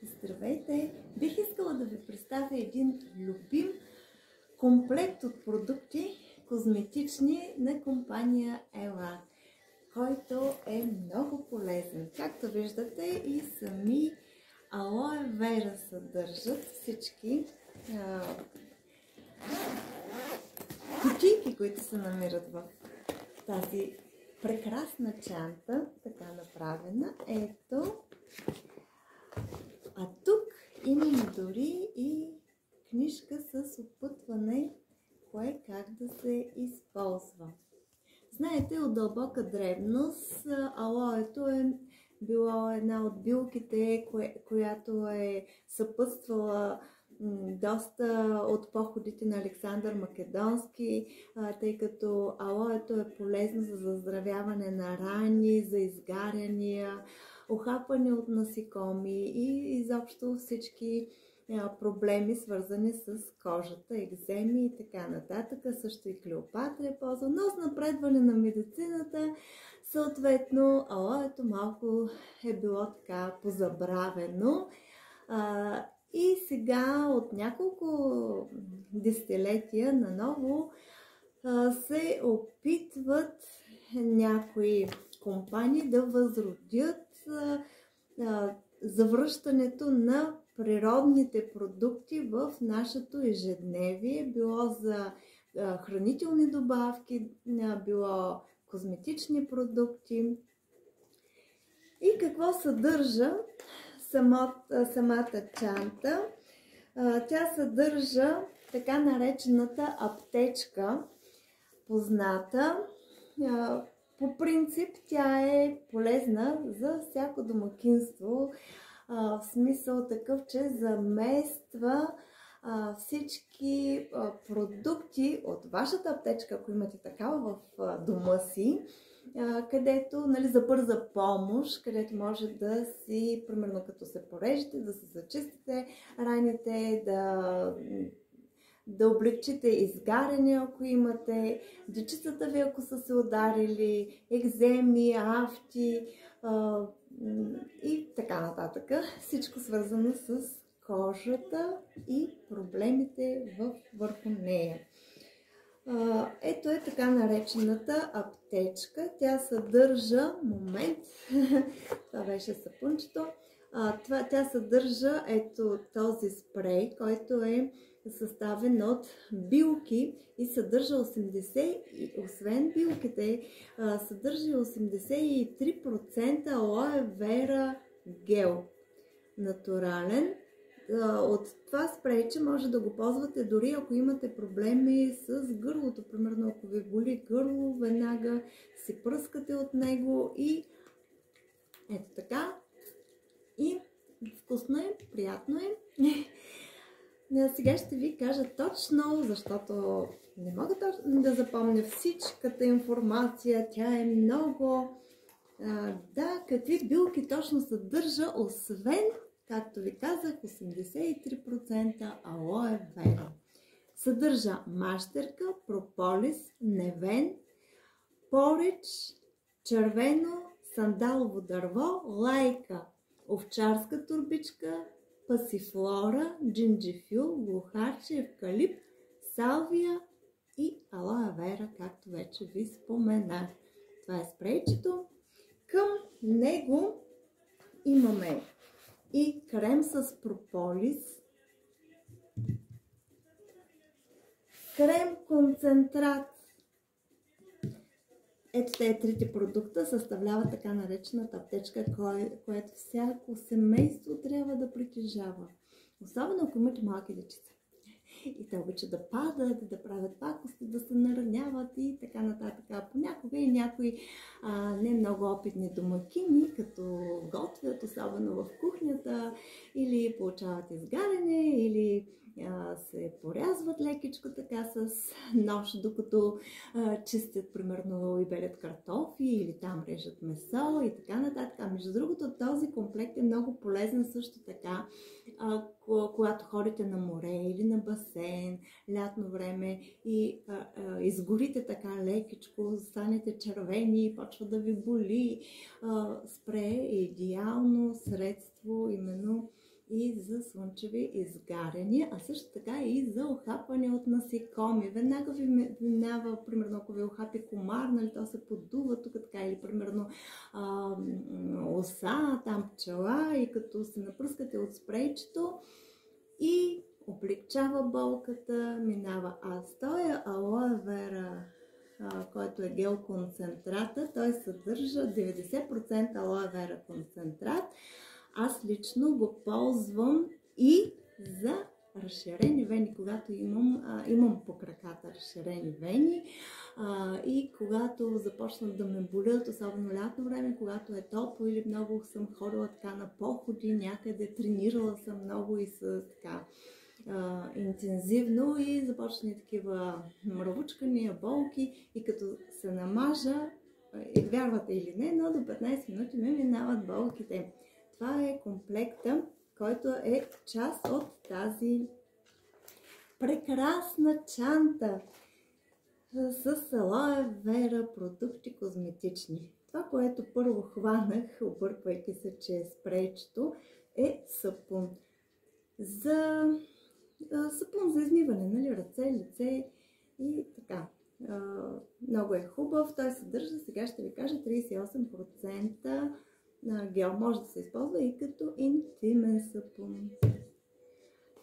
Здравейте! Бих искала да ви представя един любим комплект от продукти козметични на компания Ела, който е много полезен. Както виждате, и сами алоe вера съдържат всички кутийки, които се намират в тази прекрасна чанта, така направена. Ето. А тук имаме дори и книжка с опътване, кое как да се използва. Знаете, от дълбока древност алоето е било една от билките, която е съпътствала доста от походите на Александър Македонски, тъй като алоето е полезно за заздравяване на рани, за изгаряния, ухапване от насекоми и изобщо всички проблеми, свързани с кожата, екземи и така нататък. Също и Клеопатра е ползва, но с напредване на медицината, съответно, алоето малко е било така позабравено. И сега от няколко десетилетия наново се опитват някои компании да възродят завръщането на природните продукти в нашето ежедневие, било за хранителни добавки, било козметични продукти. И какво съдържа самата чанта? Тя съдържа така наречената аптечка, позната. По принцип тя е полезна за всяко домакинство, в смисъл такъв, че замества всички продукти от вашата аптечка, ако имате такава в дома си, където, нали, за бърза помощ, където може да си, примерно като се порежете, да се зачистите раните, да облегчите изгаряне, ако имате, дечицата ви, ако са се ударили, екземи, афти и така нататък. Всичко свързано с кожата и проблемите върху нея. Ето е така наречената аптечка. Тя съдържа, това беше сапунчето, тя съдържа ето този спрей, който е съставен от билки и съдържа 80, освен билките, съдържа 83% алоe вера гел, натурален. От това спрейче може да го ползвате дори ако имате проблеми с гърлото. Примерно ако ви боли гърло, веднага си пръскате от него и ето така. И вкусно е, приятно е. Сега ще ви кажа точно, защото не мога да запомня всичката информация. Тя е много. Да, какви билки точно съдържа, освен, както ви казах, 83% алоe вера. Съдържа мащерка, прополис, невен, поридж, червено, сандалово дърво, лайка, овчарска турбичка, пасифлора, джинджифил, глухарче, евкалипт, салвия и алоe вера, както вече ви споменах. Това е спрейчето. Към него имаме и крем с прополис, крем концентрат. Ето тези трите продукта съставляват така наречената аптечка, която всяко семейство трябва да притежава. Особено ако имате малки дечица. И те обичат да падат, да правят пакости, да се нараняват и така нататък. Понякога и някои не много опитни домакини, като готвят, особено в кухнята, или получават изгаряне, или се порязват лекичко така с нож, докато чистят, примерно, и белят картофи, или там режат месо и така нататък. Между другото, този комплект е много полезен също така, когато ходите на море или на басейн, лятно време и изгорите така лекичко, станете червени, почва да ви боли. Спре е идеално средство именно и за слънчеви изгаряния, а също така и за охапване от насекоми. Веднага ви минава, примерно, ако ви охапи комар, нали, то се подува тук така, или примерно оса, там пчела, и като се напръскате от спрейчето и облегчава болката, минава. А с този алоe вера, който е гел концентрата, той съдържа 90% алоe вера концентрат. Аз лично го ползвам и за разширени вени, когато имам по краката разширени вени, и когато започнат да ме болят, особено лятно време, когато е топло или много съм ходила така на походи, някъде тренирала съм много и с така интензивно и започна такива мравучкания, болки, и като се намажа, вярвате или не, но до 15 минути ме минават болките. Това е комплекта, който е част от тази прекрасна чанта с алоe вера продукти козметични. Това, което първо хванах, обърквайки се, че е спрейчето, е сапун. Сапун за измиване, нали, ръце, лице и така. Много е хубав. Той съдържа, сега ще ви кажа, 38% гел. Може да се използва и като интимен сапун.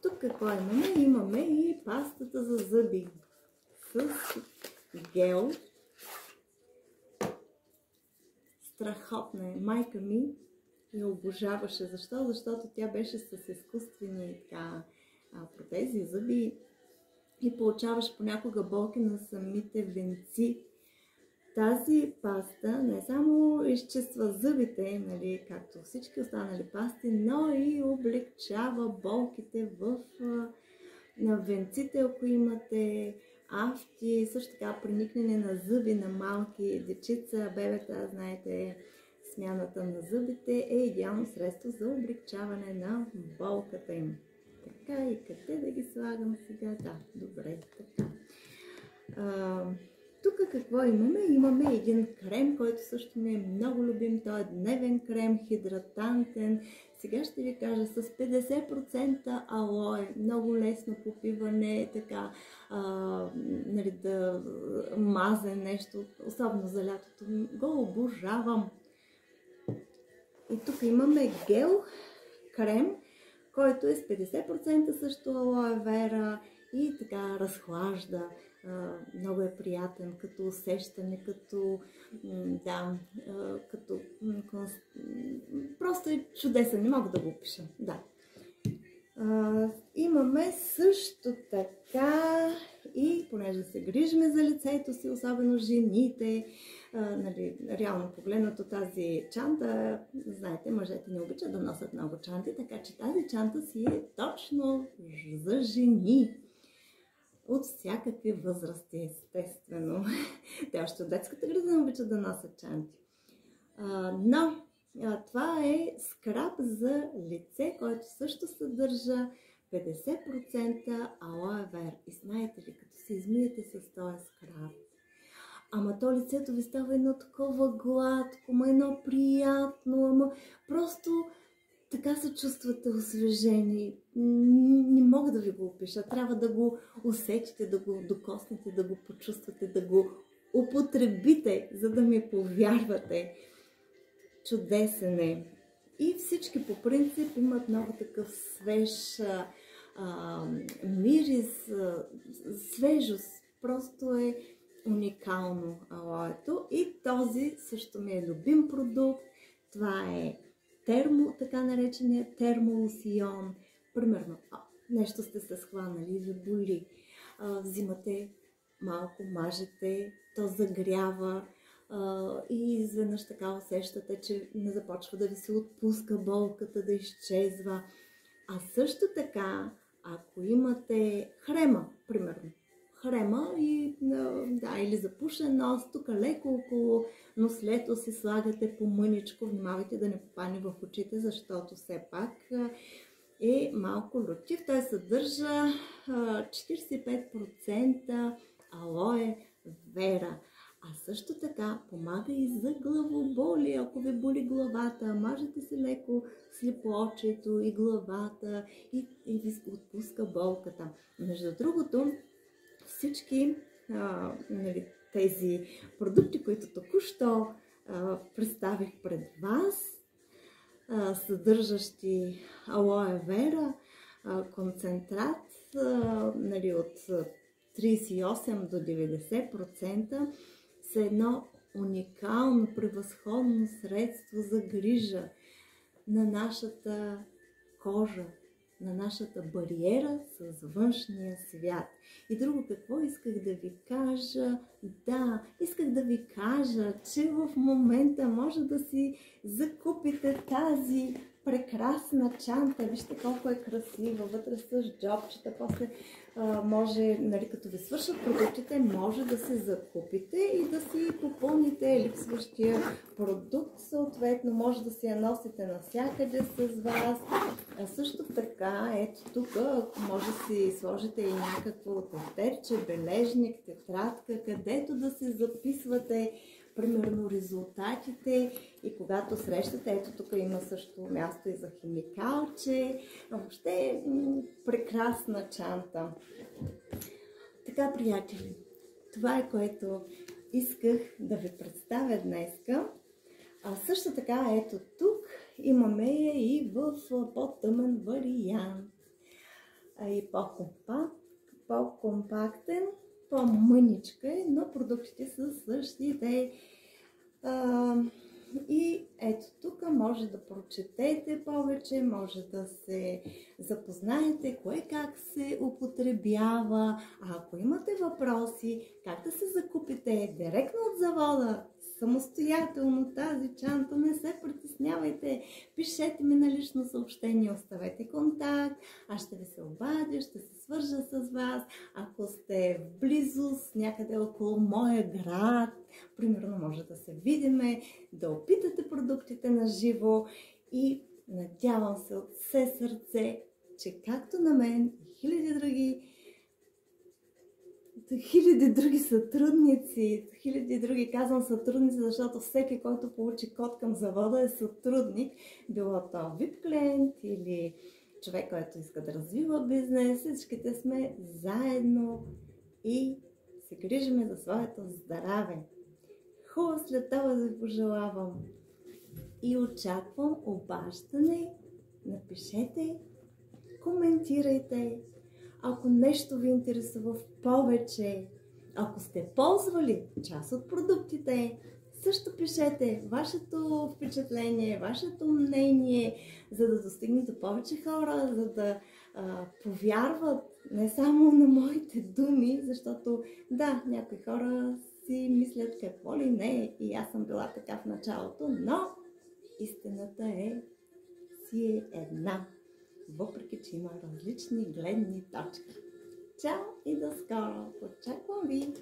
Тук какво имаме? Имаме и пастата за зъби с гел. Страхотна е. Майка ми я обожаваше. Защо? Защото тя беше с изкуствени протези, зъби и получаваш понякога болки на самите венци. Тази паста не само изчиства зъбите, нали, както всички останали пасти, но и облегчава болките на венците, ако имате афти, също така проникнене на зъби на малки дечица, бебета. Знаете, смяната на зъбите е идеално средство за облегчаване на болката им. Така, и къде да ги слагам сега? Да, добре, така. Тук какво имаме? Имаме един крем, който също ми е много любим. Той е дневен крем, хидратантен. Сега ще ви кажа, с 50% алоe, много лесно попиване, така, нали, да мазе нещо, особено за лятото. Го обожавам. И тук имаме гел крем, който е с 50% също алоe вера и така разхлажда. Много е приятен като усещане, просто е чудесен, не мога да го опиша. Да. Имаме също така и, понеже се грижиме за лицето си, особено жените, нали, реално погледнато тази чанта, знаете, мъжете не обичат да носят много чанти, така че тази чанта си е точно за жени. От всякакви възрасти, естествено. Те още от детската градина обичат да носят чанти. Но това е скраб за лице, който също съдържа 50% алоe вера. И знаете ли, като се измиете с този скраб, ама то лицето ви става едно такова гладко, едно приятно, просто така се чувствате освежени. Не мога да ви го опиша. Трябва да го усетите, да го докоснете, да го почувствате, да го употребите, за да ми повярвате. Чудесен е. И всички по принцип имат много такъв свеж мирис, свежост. Просто е уникално алоето. И този също ми е любим продукт. Това е така наречения термолосион. Примерно, нещо сте се схванали, ви боли, взимате малко, мажете, то загрява и изведнъж така усещате, че не започва да ви се отпуска болката, да изчезва. А също така, ако имате хрема, примерно, или запушен нос, тук леко около нослето си слагате по-мъничко, внимавайте да не попадне в очите, защото все пак е малко лютив. Той съдържа 45% алоe вера. А също така помага и за главоболие. Ако ви боли главата, мажете се леко слепоочието и главата и ви отпуска болката. Между другото, всички нали, тези продукти, които току-що представих пред вас, съдържащи алоe вера, концентрат нали, от 38 до 90%, са едно уникално, превъзходно средство за грижа на нашата кожа, на нашата бариера с външния свят. И друго, какво исках да ви кажа? Да, исках да ви кажа, че в момента може да си закупите тази прекрасна чанта. Вижте колко е красива, вътре с джобчета, после може, нали, като ви свършат продуктите, може да се закупите и да си попълните липсващия продукт, съответно може да си я носите навсякъде с вас. А също така, ето тук, може да си сложите и някакво тефтерче, бележник, тетрадка, където да се записвате примерно резултатите и когато срещате, ето тук има също място и за химикалче, въобще прекрасна чанта. Така, приятели, това е което исках да ви представя днеска. А също така, ето тук имаме и в по-тъмен вариант. И по-компактен, по-мъничка е, но продуктите са същите. И ето тук може да прочетете повече, може да се запознаете кое как се употребява. А ако имате въпроси как да се закупите директно от завода, самостоятелно тази чанта, не се притеснявайте. Пишете ми на лично съобщение, оставете контакт, аз ще ви се обадя, ще се свържа с вас. Ако сте в близост, някъде около моя град, примерно може да се видиме, да опитате продуктите на живо и надявам се от все сърце, че както на мен и хиляди други сътрудници, хиляди други, казвам сътрудници, защото всеки, който получи код към завода е сътрудник, било то VIP клиент или човек, който иска да развива бизнес, всичките сме заедно и се грижиме за своето здраве. Хубав след това да ви пожелавам и очаквам обаждане, напишете, коментирайте. Ако нещо ви интересува в повече, ако сте ползвали част от продуктите, също пишете вашето впечатление, вашето мнение, за да достигне до повече хора, за да повярват не само на моите думи, защото да, някои хора си мислят какво ли не и аз съм била така в началото, но истината си е една. Въпреки че има различни гледни точки. Чао и до скоро! Очаквам ви!